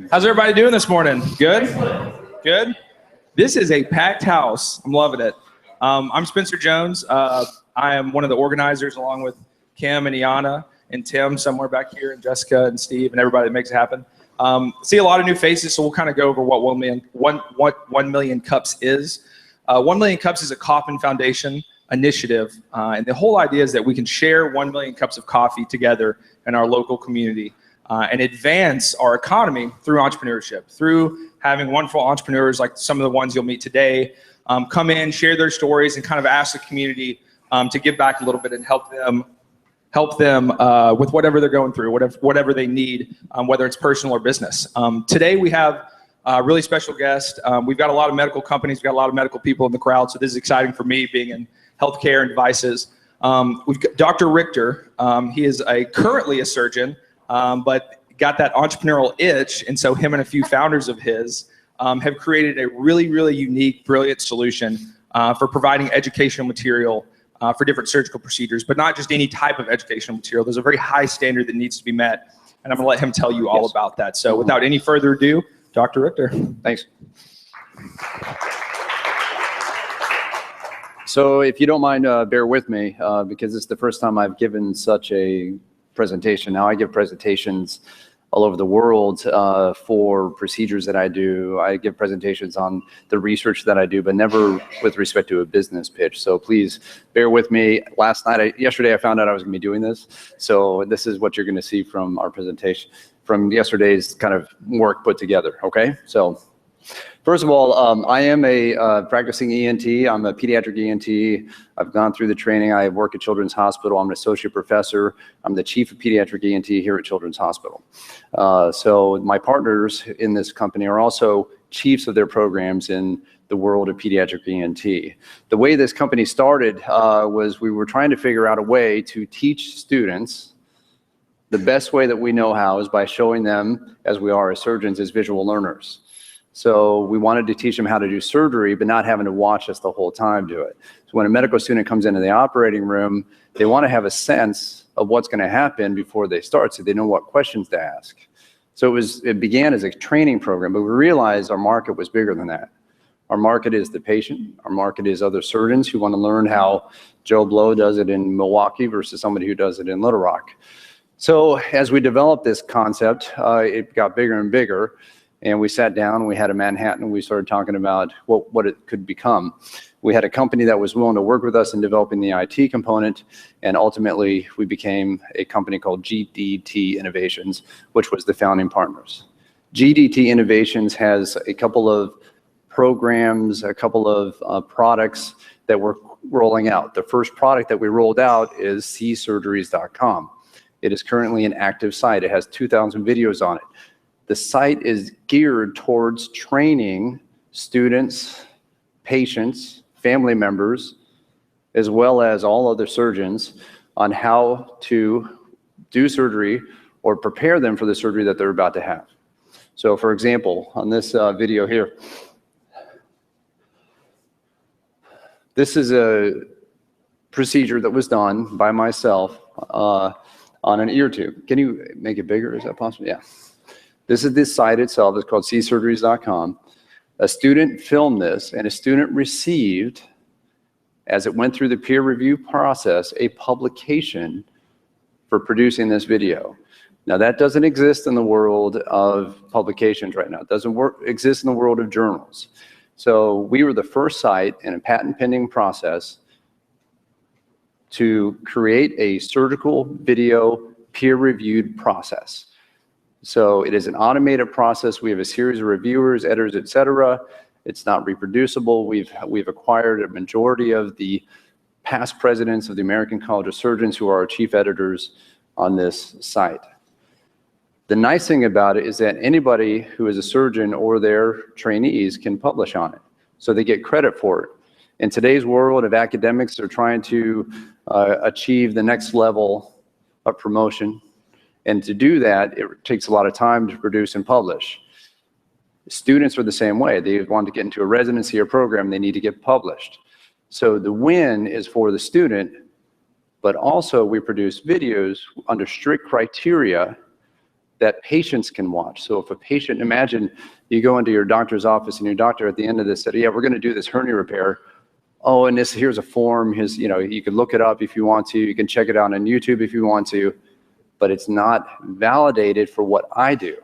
How's everybody doing this morning? Good? Good? This is a packed house. I'm loving it. I'm Spencer Jones. I am one of the organizers along with Kim and Iana and Tim somewhere back here, and Jessica and Steve and everybody that makes it happen. See a lot of new faces, so we'll kind of go over what 1 million cups is. 1 million cups is a Coffin Foundation initiative, and the whole idea is that we can share 1 million cups of coffee together in our local community and advance our economy through entrepreneurship, through having wonderful entrepreneurs like some of the ones you'll meet today come in, share their stories, and kind of ask the community to give back a little bit and help them with whatever they're going through, whatever they need, whether it's personal or business. Today we have a really special guest. We've got a lot of medical companies, we've got a lot of medical people in the crowd, so this is exciting for me being in healthcare and devices. We've got Dr. Richter. He is currently a surgeon, but got that entrepreneurial itch, and so him and a few founders of his have created a really, really unique, brilliant solution for providing educational material for different surgical procedures, but not just any type of educational material. There's a very high standard that needs to be met, and I'm gonna let him tell you all about that. So without any further ado, Dr. Richter. Thanks. So if you don't mind, bear with me, because it's the first time I've given such a presentation. Now I give presentations all over the world for procedures that I do. I give presentations on the research that I do, but never with respect to a business pitch. So please bear with me. Yesterday I found out I was gonna be doing this. So this is what you're gonna see from our presentation, from yesterday's kind of work put together, okay? So first of all, I am a practicing ENT. I'm a pediatric ENT. I've gone through the training. I work at Children's Hospital. I'm an associate professor. I'm the chief of pediatric ENT here at Children's Hospital. So my partners in this company are also chiefs of their programs in the world of pediatric ENT. The way this company started was we were trying to figure out a way to teach students. The best way that we know how is by showing them, as we are as surgeons, as visual learners. So we wanted to teach them how to do surgery, but not having to watch us the whole time do it. So when a medical student comes into the operating room, they want to have a sense of what's going to happen before they start, so they know what questions to ask. So it began as a training program, but we realized our market was bigger than that. Our market is the patient. Our market is other surgeons who want to learn how Joe Blow does it in Milwaukee versus somebody who does it in Little Rock. So as we developed this concept, it got bigger and bigger. And we sat down, we had a Manhattan, and we started talking about what it could become. We had a company that was willing to work with us in developing the IT component, and ultimately we became a company called GDT Innovations, which was the founding partners. GDT Innovations has a couple of programs, a couple of products that we're rolling out. The first product that we rolled out is Surgeries.com. It is currently an active site. It has 2,000 videos on it. The site is geared towards training students, patients, family members, as well as all other surgeons on how to do surgery or prepare them for the surgery that they're about to have. So for example, on this video here, this is a procedure that was done by myself on an ear tube. Can you make it bigger? Is that possible? Yeah. This is the site itself. It's called Surgeries.com. A student filmed this, and a student received, as it went through the peer review process, a publication for producing this video. Now, that doesn't exist in the world of publications right now. It doesn't exist in the world of journals. So we were the first site in a patent pending process to create a surgical video peer-reviewed process. So it is an automated process. We have a series of reviewers, editors, etc. It's not reproducible. We've acquired a majority of the past presidents of the American College of Surgeons who are our chief editors on this site. The nice thing about it is that anybody who is a surgeon or their trainees can publish on it. So they get credit for it. In today's world of academics, they're trying to achieve the next level of promotion. And to do that, it takes a lot of time to produce and publish. Students are the same way. They want to get into a residency or program, they need to get published. So the win is for the student, but also we produce videos under strict criteria that patients can watch. So if a patient, imagine you go into your doctor's office and your doctor at the end of this said, yeah, we're going to do this hernia repair. Oh, and here's a form. You can look it up if you want to. You can check it out on YouTube if you want to, but it's not validated for what I do.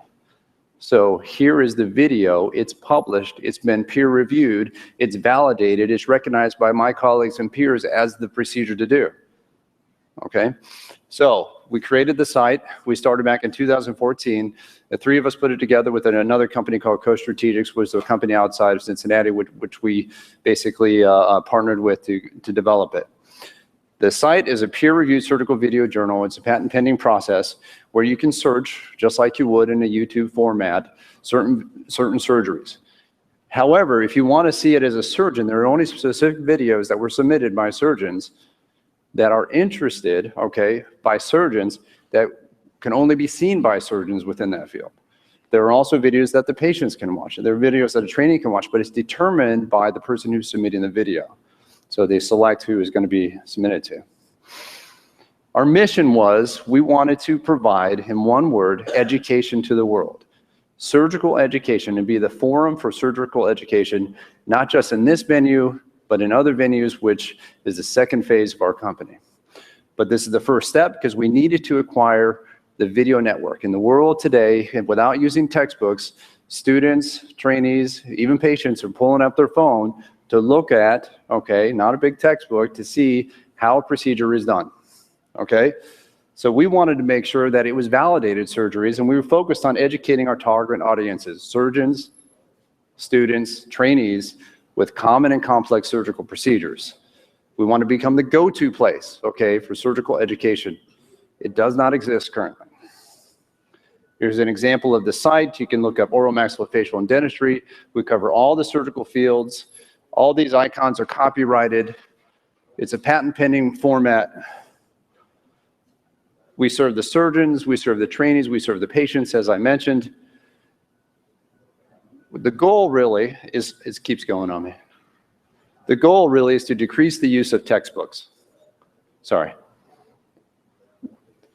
So here is the video. It's published. It's been peer reviewed. It's validated. It's recognized by my colleagues and peers as the procedure to do. Okay, so we created the site. We started back in 2014. The three of us put it together with another company called Co-Strategics, which was a company outside of Cincinnati, which we basically partnered with to develop it. The site is a peer-reviewed surgical video journal. It's a patent pending process where you can search, just like you would in a YouTube format, certain surgeries. However, if you want to see it as a surgeon, there are only specific videos that were submitted by surgeons that are interested, okay, by surgeons that can only be seen by surgeons within that field. There are also videos that the patients can watch. There are videos that a trainee can watch, but it's determined by the person who's submitting the video. So they select who is going to be submitted to. Our mission was, we wanted to provide, in one word, education to the world. Surgical education, and be the forum for surgical education, not just in this venue, but in other venues, which is the second phase of our company. But this is the first step because we needed to acquire the video network. In the world today, and without using textbooks, students, trainees, even patients are pulling up their phone to look at, okay, not a big textbook, to see how a procedure is done, okay? So we wanted to make sure that it was validated surgeries, and we were focused on educating our target audiences, surgeons, students, trainees, with common and complex surgical procedures. We want to become the go-to place, okay, for surgical education. It does not exist currently. Here's an example of the site. You can look up oral maxillofacial and dentistry. We cover all the surgical fields. All these icons are copyrighted. It's a patent pending format. We serve the surgeons, we serve the trainees, we serve the patients, as I mentioned. The goal really is, it keeps going on me. The goal really is to decrease the use of textbooks. Sorry.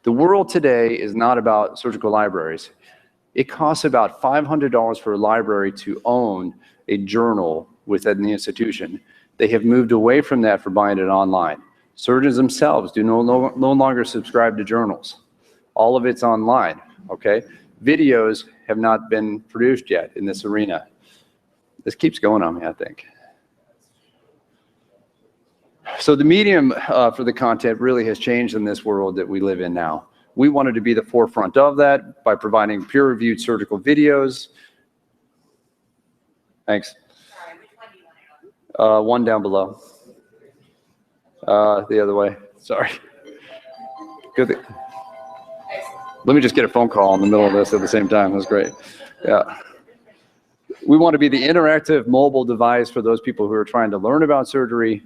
The world today is not about surgical libraries. It costs about $500 for a library to own a journal within the institution. They have moved away from that for buying it online. Surgeons themselves do no longer subscribe to journals. All of it's online, okay? Videos have not been produced yet in this arena. This keeps going on me, I think. So the medium for the content really has changed in this world that we live in now. We wanted to be the forefront of that by providing peer-reviewed surgical videos. Thanks. Sorry, which one do you want to go? One down below. The other way. Sorry. Good. Let me just get a phone call in the middle of this at the same time. That's great. Yeah. We want to be the interactive mobile device for those people who are trying to learn about surgery.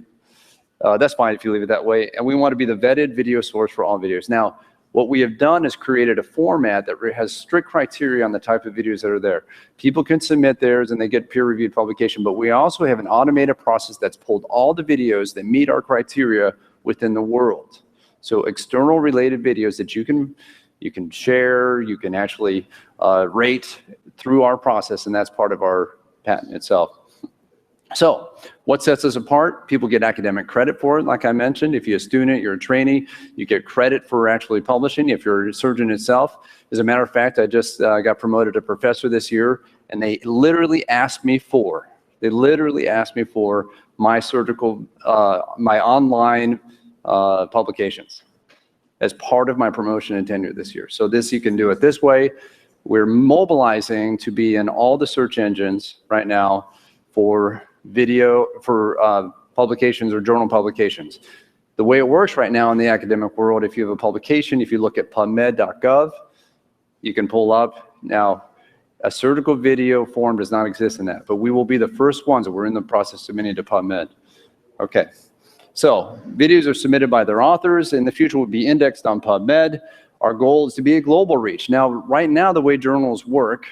That's fine if you leave it that way. And we want to be the vetted video source for all videos. Now, what we have done is created a format that has strict criteria on the type of videos that are there. People can submit theirs and they get peer-reviewed publication, but we also have an automated process that's pulled all the videos that meet our criteria within the world. So external related videos that you can share, you can actually rate through our process, and that's part of our patent itself. So what sets us apart? People get academic credit for it, like I mentioned. If you're a student, you're a trainee, you get credit for actually publishing. If you're a surgeon itself, as a matter of fact, I just got promoted to professor this year, and they literally asked me for my surgical, my online publications as part of my promotion and tenure this year. So this, you can do it this way. We're mobilizing to be in all the search engines right now for video, for publications or journal publications. The way it works right now in the academic world, if you have a publication, if you look at PubMed.gov, you can pull up. Now, a surgical video form does not exist in that, but we will be the first ones that we're in the process of submitting to PubMed. Okay, so videos are submitted by their authors. In the future will be indexed on PubMed. Our goal is to be a global reach. Now, right now, the way journals work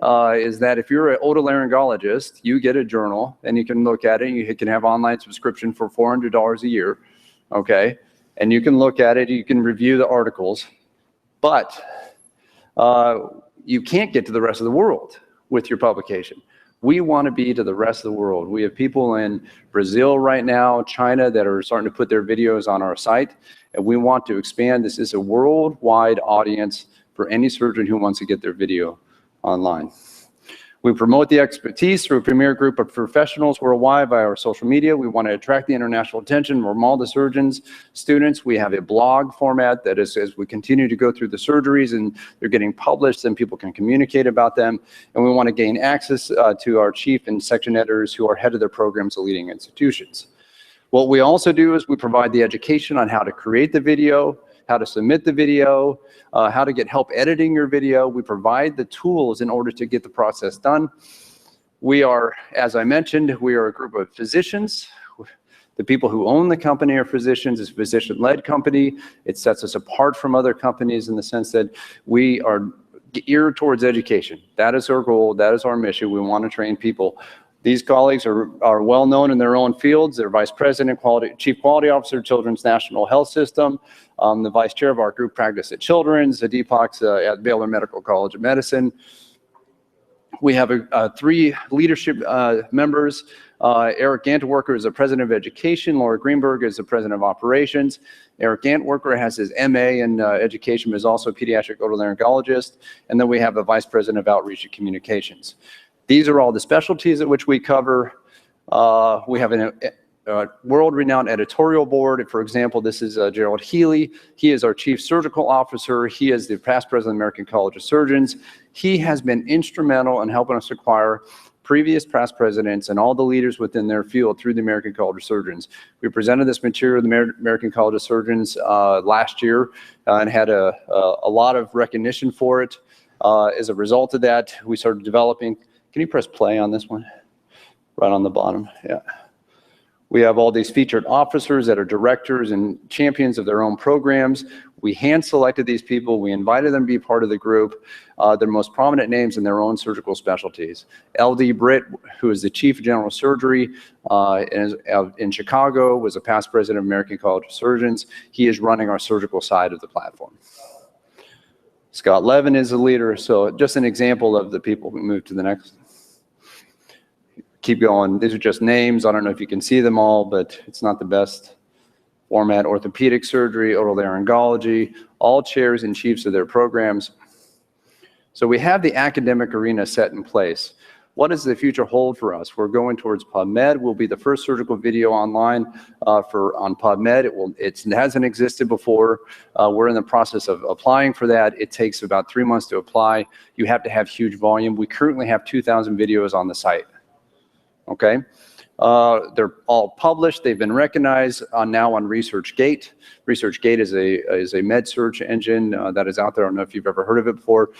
is that if you're an otolaryngologist, you get a journal and you can look at it. You can have online subscription for $400 a year, okay? And you can look at it, you can review the articles. But you can't get to the rest of the world with your publication. We want to be to the rest of the world. We have people in Brazil right now, China, that are starting to put their videos on our site, and we want to expand. This is a worldwide audience for any surgeon who wants to get their video online. We promote the expertise through a premier group of professionals worldwide via our social media. We want to attract the international attention from all the surgeons, students. We have a blog format that is, as we continue to go through the surgeries and they're getting published, then people can communicate about them. And we want to gain access to our chief and section editors who are head of their programs at leading institutions. What we also do is we provide the education on how to create the video, how to submit the video, how to get help editing your video. We provide the tools in order to get the process done. We are, as I mentioned, we are a group of physicians. The people who own the company are physicians. It's a physician-led company. It sets us apart from other companies in the sense that we are geared towards education. That is our goal. That is our mission. We want to train people. These colleagues are well known in their own fields. They're Vice President, Chief Quality Officer, Children's National Health System, the Vice Chair of our group practice at Children's, Deepak's at Baylor Medical College of Medicine. We have 3 leadership members. Eric Gantwerker is the President of Education. Laura Greenberg is the President of Operations. Eric Gantwerker has his MA in Education, but is also a pediatric otolaryngologist. And then we have a Vice President of Outreach and Communications. These are all the specialties at which we cover. We have a world-renowned editorial board. For example, this is Gerald Healy. He is our Chief Surgical Officer. He is the past President of the American College of Surgeons. He has been instrumental in helping us acquire previous past presidents and all the leaders within their field through the American College of Surgeons. We presented this material to the American College of Surgeons last year and had a lot of recognition for it. As a result of that, we started developing. Can you press play on this one? Right on the bottom, yeah. We have all these featured officers that are directors and champions of their own programs. We hand-selected these people. We invited them to be part of the group. Their most prominent names in their own surgical specialties. L.D. Britt, who is the Chief of General Surgery in Chicago, was a past president of American College of Surgeons. He is running our surgical side of the platform. Scott Levin is a leader. So just an example of the people who moved to the next. Keep going. These are just names. I don't know if you can see them all, but it's not the best format. Orthopedic surgery, otolaryngology, all chairs and chiefs of their programs. So we have the academic arena set in place. What does the future hold for us? We're going towards PubMed. We'll be the first surgical video online on PubMed. It hasn't existed before. We're in the process of applying for that. It takes about 3 months to apply. You have to have huge volume. We currently have 2,000 videos on the site. Okay, they're all published. They've been recognized now on ResearchGate. ResearchGate is a med search engine that is out there. I don't know if you've ever heard of it before.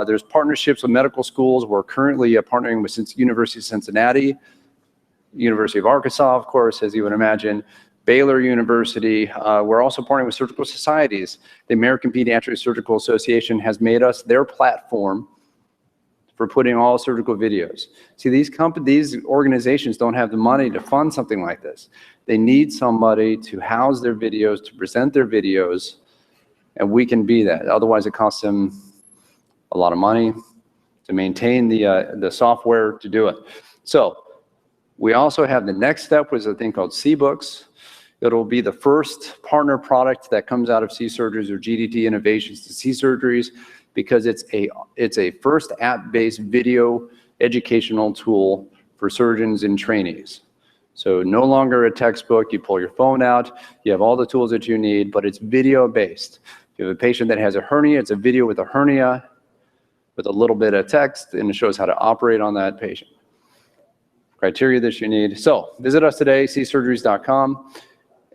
There's partnerships with medical schools. We're currently partnering with University of Cincinnati, University of Arkansas, of course, as you would imagine, Baylor University. We're also partnering with surgical societies. The American Pediatric Surgical Association has made us their platform for putting all surgical videos. See, these organizations don't have the money to fund something like this. They need somebody to house their videos, to present their videos, and we can be that. Otherwise, it costs them a lot of money to maintain the software to do it. So we also have the next step, was a thing called C-Books. It'll be the first partner product that comes out of C-Surgeries or GDT Innovations to C-Surgeries, because it's a first app-based video educational tool for surgeons and trainees. So no longer a textbook. You pull your phone out, you have all the tools that you need, but it's video-based. If you have a patient that has a hernia, it's a video with a hernia with a little bit of text, and it shows how to operate on that patient. Criteria that you need. So visit us today, csurgeries.com.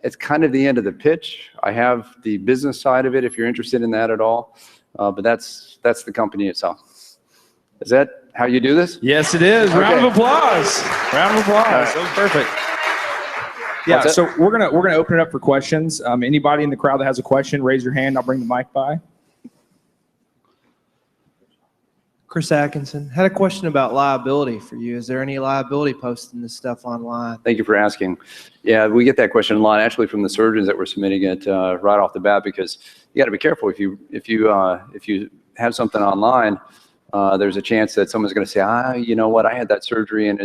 It's kind of the end of the pitch. I have the business side of it if you're interested in that at all. But that's the company itself. Is that how you do this? Yes, it is. Okay. Round of applause. Round of applause. That was perfect. Yeah. So we're gonna open it up for questions. Anybody in the crowd that has a question, raise your hand. I'll bring the mic by. Chris Atkinson had a question about liability for you. Is there any liability posting this stuff online? Thank you for asking. Yeah, we get that question a lot, actually, from the surgeons that were submitting it right off the bat, because you got to be careful if you have something online, there's a chance that someone's going to say, you know what, I had that surgery, and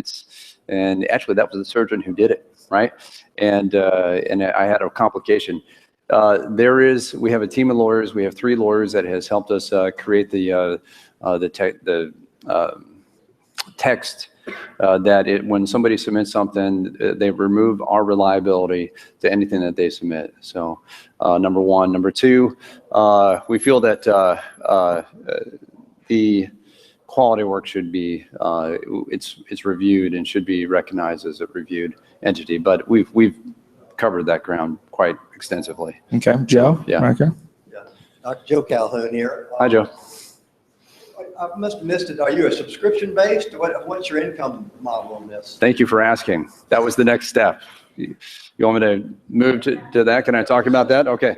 actually that was the surgeon who did it, right? And I had a complication. We have a team of lawyers. We have 3 lawyers that has helped us create the text that when somebody submits something, they remove our reliability to anything that they submit. So number one. Number two, we feel that the quality work should be, it's reviewed and should be recognized as a reviewed entity. But we've covered that ground quite extensively. Okay, Joe? Yeah. Right here. Yeah. Dr. Joe Calhoun here. Hi, Joe. I must have missed it. Are you a subscription-based? What's your income model on this? Thank you for asking. That was the next step. You want me to move to that? Can I talk about that? Okay.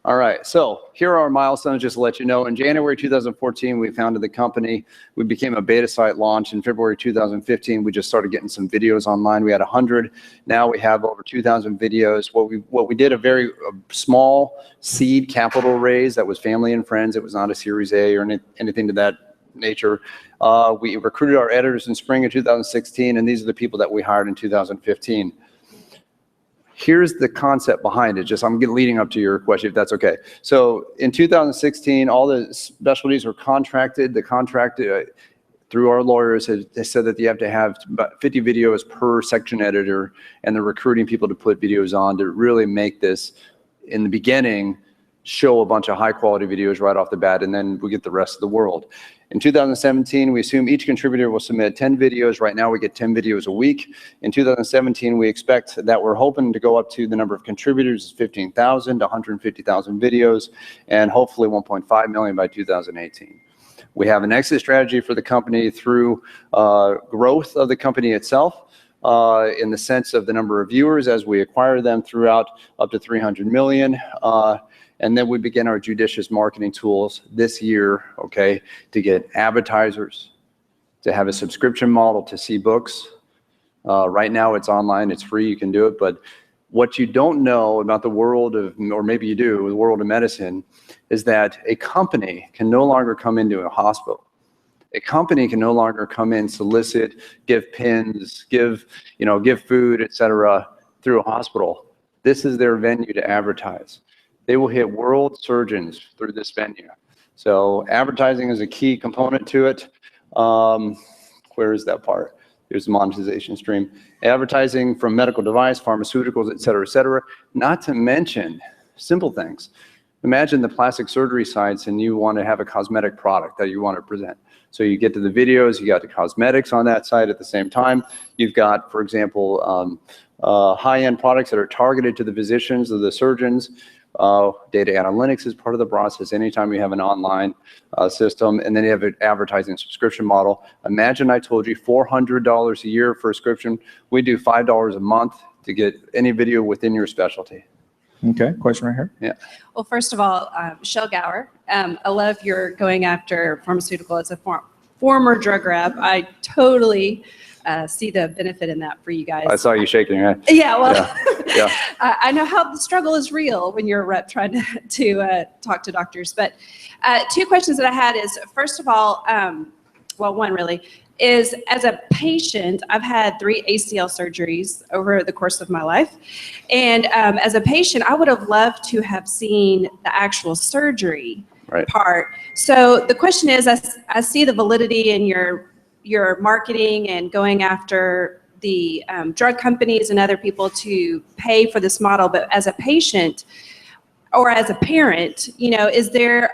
All right. So here are our milestones, just to let you know. In January 2014, we founded the company. We became a beta site launch. In February 2015, we just started getting some videos online. We had 100. Now we have over 2,000 videos. What we did, a very small seed capital raise that was family and friends. It was not a Series A or anything to that nature. We recruited our editors in spring of 2016, and these are the people that we hired in 2015. Here's the concept behind it. I'm leading up to your question, if that's okay. So in 2016, all the specialties were contracted. The contract through our lawyers they said that you have to have about 50 videos per section editor, and they're recruiting people to put videos on to really make this, in the beginning, show a bunch of high quality videos right off the bat, and then we get the rest of the world. In 2017, we assume each contributor will submit 10 videos. Right now, we get 10 videos a week. In 2017, we expect that we're hoping to go up to the number of contributors, 15,000 to 150,000 videos, and hopefully 1.5 million by 2018. We have an exit strategy for the company through growth of the company itself, in the sense of the number of viewers as we acquire them throughout up to 300 million. And then we begin our judicious marketing tools this year, okay, to get advertisers, to have a subscription model to see books. Right now it's online, it's free, you can do it. But what you don't know about the world of, or maybe you do, the world of medicine, is that a company can no longer come into a hospital. A company can no longer come in, solicit, give pins, give food, etc., through a hospital. This is their venue to advertise. They will hit world surgeons through this venue. So advertising is a key component to it. Where is that part? Here's the monetization stream. Advertising from medical device, pharmaceuticals, et cetera, not to mention simple things. Imagine the plastic surgery sites and you want to have a cosmetic product that you want to present. So you get to the videos, you got the cosmetics on that site at the same time. You've got, for example, high-end products that are targeted to the physicians or the surgeons. Data analytics is part of the process anytime you have an online system, and then you have an advertising subscription model. Imagine I told you $400 a year for a subscription. We do $5 a month to get any video within your specialty. Okay, question right here. Yeah. Well, first of all, Michelle Gower, I love your going after pharmaceutical. As a former drug rep, I totally see the benefit in that for you guys. I saw you shaking your head. Yeah, well, Yeah. I know how the struggle is real when you're a rep trying to talk to doctors. But 2 questions that I had is, first of all, well, one really, is as a patient, I've had 3 ACL surgeries over the course of my life. And as a patient, I would have loved to have seen the actual surgery part. So the question is, I see the validity in your marketing and going after the drug companies and other people to pay for this model, but as a patient or as a parent,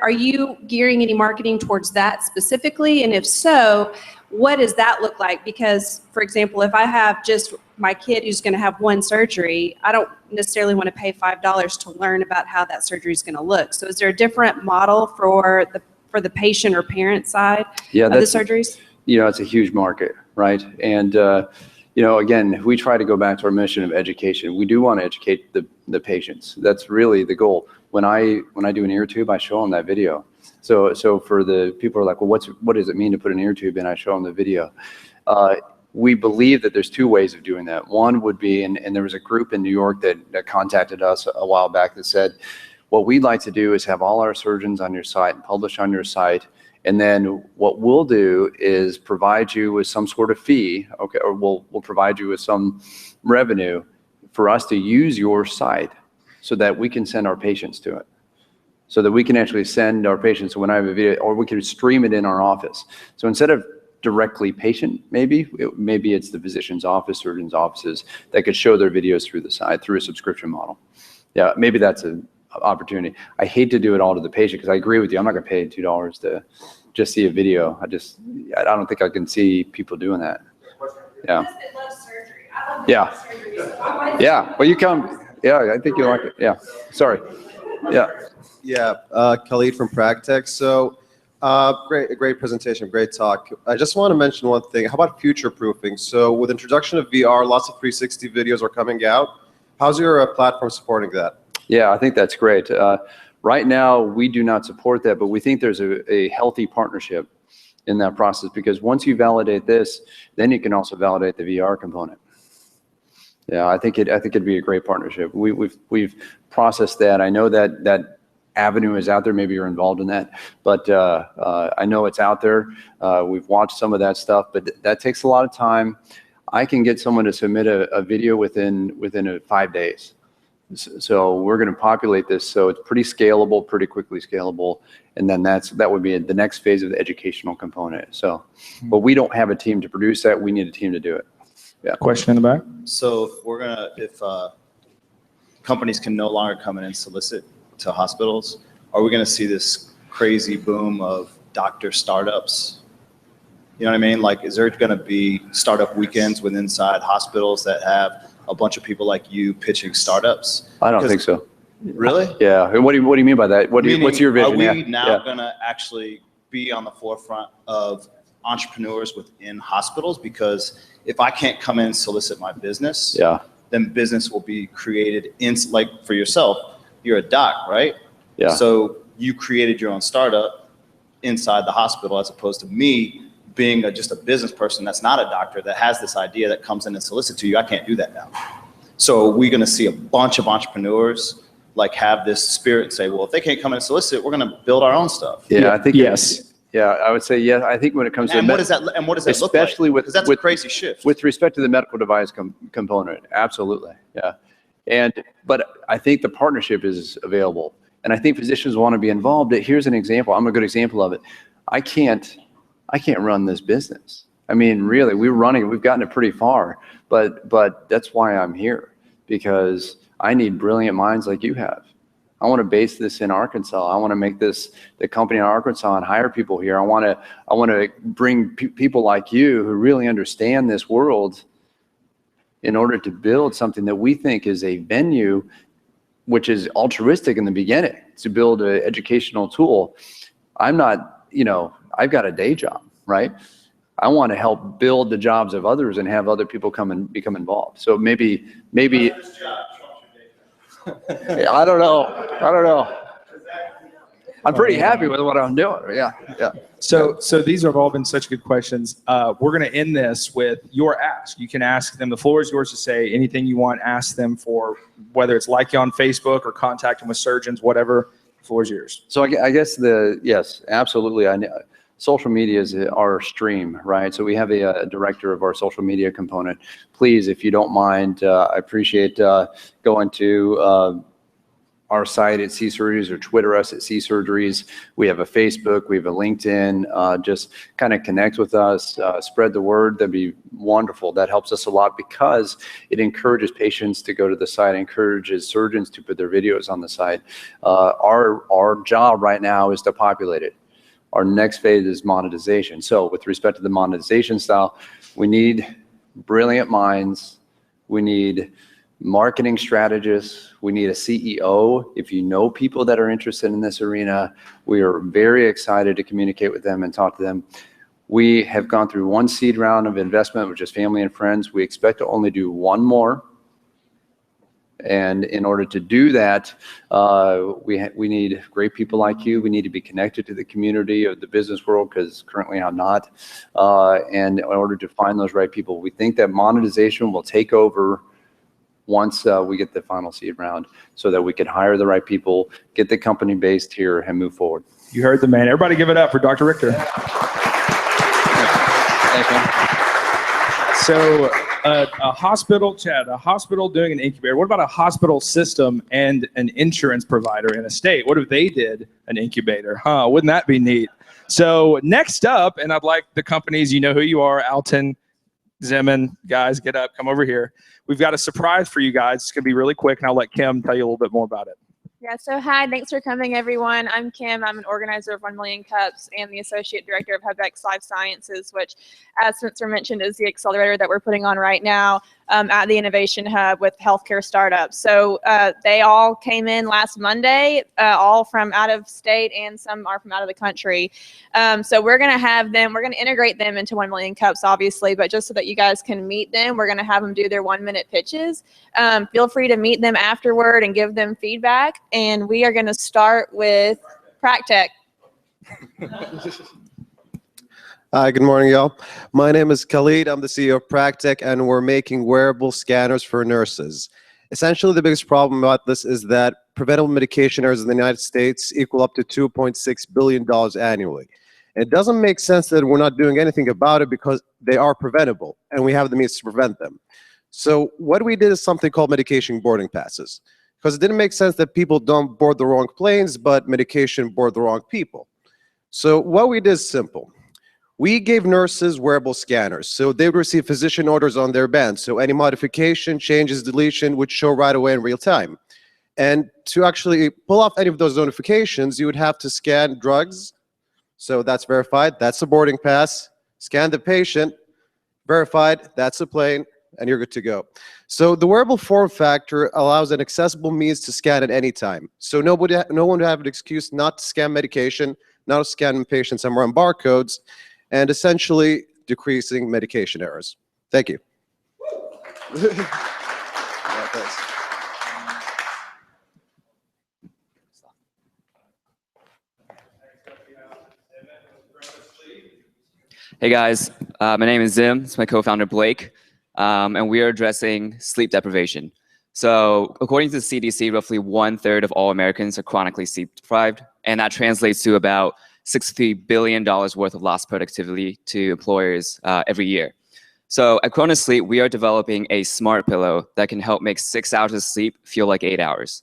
are you gearing any marketing towards that specifically? And if so, what does that look like? Because, for example, if I have just my kid who's going to have 1 surgery, I don't necessarily want to pay $5 to learn about how that surgery is going to look. So is there a different model for the patient or parent side of the surgeries? It's a huge market, right? And again, we try to go back to our mission of education. We do want to educate the patients. That's really the goal. When I do an ear tube, I show them that video. So for the people who are like, well, what does it mean to put an ear tube in? I show them the video. We believe that there's 2 ways of doing that. One would be, and there was a group in New York that contacted us a while back that said, What we'd like to do is have all our surgeons on your site and publish on your site. And then what we'll do is provide you with some sort of fee, okay, or we'll provide you with some revenue for us to use your site so that we can send our patients to it. So that we can actually send our patients when I have a video, or we can stream it in our office. So instead of directly patient, maybe it's the physician's office, surgeon's offices that could show their videos through the site, through a subscription model. Yeah, maybe that's an opportunity. I hate to do it all to the patient because I agree with you. I'm not gonna pay $2 to just see a video. I don't think I can see people doing that. Yeah. Yeah. Yeah. Well, you come. Yeah, I think you like it. Yeah. Sorry. Yeah. Yeah, Khalid from Practech. So, great presentation, great talk. I just want to mention one thing. How about future proofing? So, with introduction of VR, lots of 360 videos are coming out. How's your platform supporting that? Yeah, I think that's great. Right now, we do not support that, but we think there's a healthy partnership in that process, because once you validate this, then you can also validate the VR component. Yeah, I think it'd be a great partnership. We've processed that. I know that avenue is out there. Maybe you're involved in that, but I know it's out there. We've watched some of that stuff, but that takes a lot of time. I can get someone to submit a video within 5 days. So we're going to populate this so it's pretty scalable, pretty quickly scalable, and then that would be the next phase of the educational component. So, but we don't have a team to produce that. We need a team to do it. Yeah. Question in the back. So if companies can no longer come in and solicit to hospitals, are we going to see this crazy boom of doctor startups? You know what I mean? Like, is there going to be startup weekends within inside hospitals that have a bunch of people like you pitching startups? I don't think so. Really? Yeah. And what do you mean by that? What's your vision? Are we now going to actually be on the forefront of entrepreneurs within hospitals? Because if I can't come in and solicit my business, then business will be created like for yourself. You're a doc, right? Yeah. So you created your own startup inside the hospital, as opposed to me being just a business person that's not a doctor that has this idea that comes in and solicits to you. I can't do that now. So we're going to see a bunch of entrepreneurs like have this spirit and say, well, if they can't come in and solicit, we're going to build our own stuff. Yeah, I think yes. Yeah, I would say yes. I think when it comes to what does that look like? Especially with, because that's a crazy shift. With respect to the medical device component, absolutely, yeah. But I think the partnership is available, and I think physicians want to be involved. Here's an example. I'm a good example of it. I can't run this business. I mean, really, we've gotten it pretty far, but that's why I'm here, because I need brilliant minds like you have. I want to base this in Arkansas. I want to make this the company in Arkansas and hire people here. I want to bring people like you who really understand this world in order to build something that we think is a venue, which is altruistic in the beginning, to build an educational tool. I'm not, I've got a day job, right? I want to help build the jobs of others and have other people come and become involved. So maybe. I don't know. I'm pretty happy with what I'm doing. Yeah. So these have all been such good questions. We're going to end this with your ask. You can ask them. The floor is yours to say anything you want. Ask them for, whether it's like you on Facebook or contact them with surgeons, whatever. The floor is yours. So I guess yes, absolutely. Social media is our stream, right? So we have a director of our social media component. Please, if you don't mind, I appreciate going to our site at Surgeries, or Twitter us at Surgeries. We have a Facebook, we have a LinkedIn. Just kind of connect with us, spread the word. That'd be wonderful. That helps us a lot, because it encourages patients to go to the site, encourages surgeons to put their videos on the site. Our job right now is to populate it. Our next phase is monetization. So with respect to the monetization style, we need brilliant minds. We need marketing strategists. We need a CEO. If you know people that are interested in this arena, we are very excited to communicate with them and talk to them. We have gone through one seed round of investment, which is family and friends. We expect to only do one more. And in order to do that, we need great people like you. We need to be connected to the community of the business world, because currently I'm not. And in order to find those right people, we think that monetization will take over once we get the final seed round so that we can hire the right people, get the company based here, and move forward. You heard the man. Everybody give it up for Dr. Richter. Thanks, man. So a hospital, Chad, a hospital doing an incubator. What about a hospital system and an insurance provider in a state? What if they did an incubator? Huh? Wouldn't that be neat? So next up, and I'd like the companies, you know who you are, Alton, Zeman, guys, get up, come over here. We've got a surprise for you guys. It's going to be really quick, and I'll let Kim tell you a little bit more about it. Yeah, so hi, thanks for coming, everyone. I'm Kim. I'm an organizer of 1 Million Cups and the Associate Director of HubX Life Sciences, which, as Spencer mentioned, is the accelerator that we're putting on right now at the Innovation Hub with healthcare startups. So they all came in last Monday, all from out of state, and some are from out of the country. So we're going to have them, we're going to integrate them into 1 Million Cups, obviously, but just so that you guys can meet them, we're going to have them do their 1-minute pitches. Feel free to meet them afterward and give them feedback. And we are going to start with Practech. Hi, good morning, y'all. My name is Khalid. I'm the CEO of Practech, and we're making wearable scanners for nurses. Essentially, the biggest problem about this is that preventable medication errors in the United States equal up to $2.6 billion annually. It doesn't make sense that we're not doing anything about it because they are preventable, and we have the means to prevent them. So what we did is something called medication boarding passes, because it didn't make sense that people don't board the wrong planes, but medication board the wrong people. So what we did is simple. We gave nurses wearable scanners, so they would receive physician orders on their band. So any modification, changes, deletion would show right away in real time. And to actually pull off any of those notifications, you would have to scan drugs. So that's verified. That's a boarding pass. Scan the patient. Verified. That's a plane. And you're good to go. So the wearable form factor allows an accessible means to scan at any time. So no one would have an excuse not to scan medication, not to scan patients and run barcodes, and essentially decreasing medication errors. Thank you. Hey guys, my name is Zim. It's my co-founder Blake, and we are addressing sleep deprivation. So according to the CDC, roughly 1/3 of all Americans are chronically sleep deprived, and that translates to about $63 billion worth of lost productivity to employers every year. So at Cronus Sleep, we are developing a smart pillow that can help make 6 hours of sleep feel like 8 hours.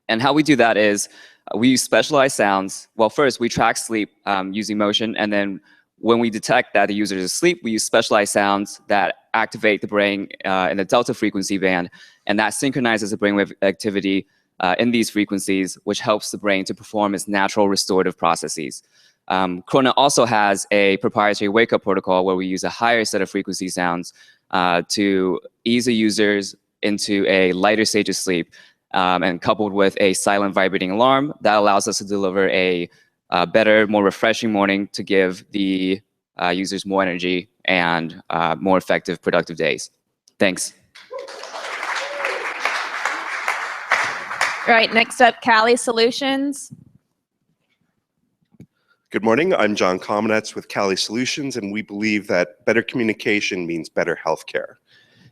And how we do that is we use specialized sounds. Well, first we track sleep using motion, and then when we detect that the user is asleep, we use specialized sounds that activate the brain in the delta frequency band, and that synchronizes the brainwave activity in these frequencies, which helps the brain to perform its natural restorative processes. Krona also has a proprietary wake-up protocol where we use a higher set of frequency sounds to ease the users into a lighter stage of sleep, and coupled with a silent vibrating alarm that allows us to deliver a better, more refreshing morning to give the users more energy and more effective, productive days. Thanks. All right, next up, Cali Solutions. Good morning, I'm John Kamenetz with Cali Solutions, and we believe that better communication means better healthcare.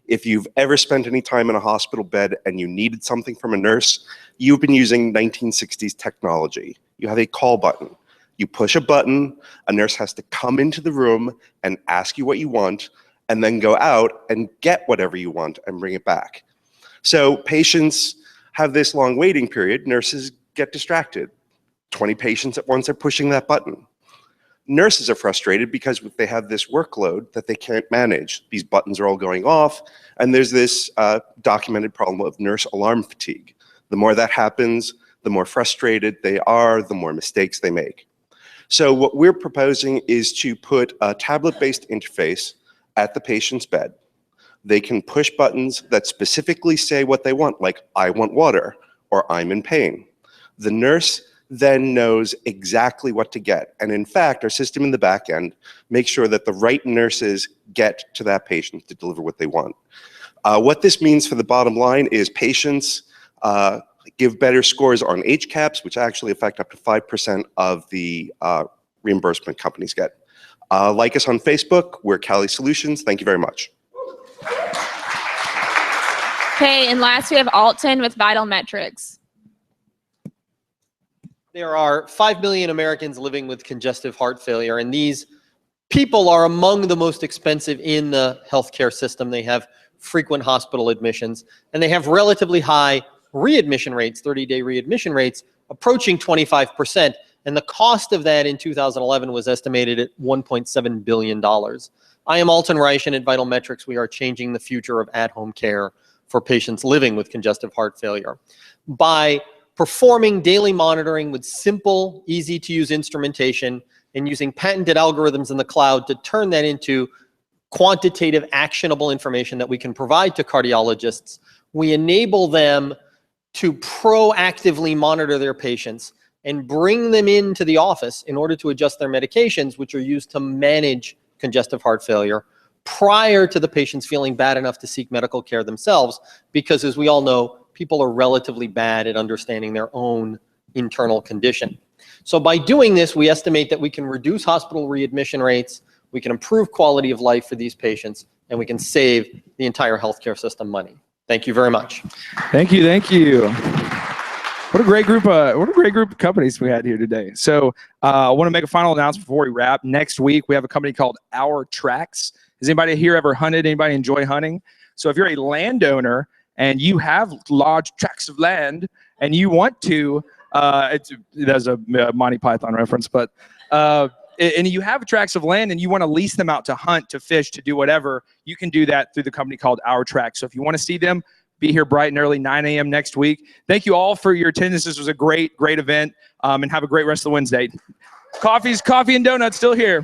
If you've ever spent any time in a hospital bed and you needed something from a nurse, you've been using 1960s technology. You have a call button. You push a button, a nurse has to come into the room and ask you what you want, and then go out and get whatever you want and bring it back. So patients have this long waiting period, nurses get distracted. 20 patients at once are pushing that button. Nurses are frustrated because they have this workload that they can't manage. These buttons are all going off, and there's this documented problem of nurse alarm fatigue. The more that happens, the more frustrated they are, the more mistakes they make. So what we're proposing is to put a tablet-based interface at the patient's bed. They can push buttons that specifically say what they want, like I want water or I'm in pain. The nurse then knows exactly what to get. And in fact, our system in the back end makes sure that the right nurses get to that patient to deliver what they want. What this means for the bottom line is patients give better scores on HCAHPS, which actually affect up to 5% of the reimbursement companies get. Like us on Facebook, we're Cali Solutions. Thank you very much. Okay, and last we have Alton with Vital Metrics. There are 5 million Americans living with congestive heart failure, and these people are among the most expensive in the healthcare system. They have frequent hospital admissions, and they have relatively high readmission rates, 30-day readmission rates, approaching 25%. And the cost of that in 2011 was estimated at $1.7 billion. I am Alton Reich, and at Vital Metrics, we are changing the future of at-home care for patients living with congestive heart failure by performing daily monitoring with simple, easy-to-use instrumentation and using patented algorithms in the cloud to turn that into quantitative, actionable information that we can provide to cardiologists. We enable them to proactively monitor their patients and bring them into the office in order to adjust their medications, which are used to manage congestive heart failure, prior to the patients feeling bad enough to seek medical care themselves, because as we all know, people are relatively bad at understanding their own internal condition. So by doing this, we estimate that we can reduce hospital readmission rates, we can improve quality of life for these patients, and we can save the entire healthcare system money. Thank you very much. Thank you. Thank you. What a great group of companies we had here today. So I want to make a final announcement before we wrap. Next week, we have a company called Our Tracks. Has anybody here ever hunted? Anybody enjoy hunting? So if you're a landowner and you have large tracts of land and you want to, there's a Monty Python reference, but and you have tracts of land and you want to lease them out to hunt, to fish, to do whatever, you can do that through the company called Our Tracks. So if you want to see them, be here bright and early, 9 a.m. next week. Thank you all for your attendance. This was a great event, and have a great rest of the Wednesday. Coffee and donuts still here.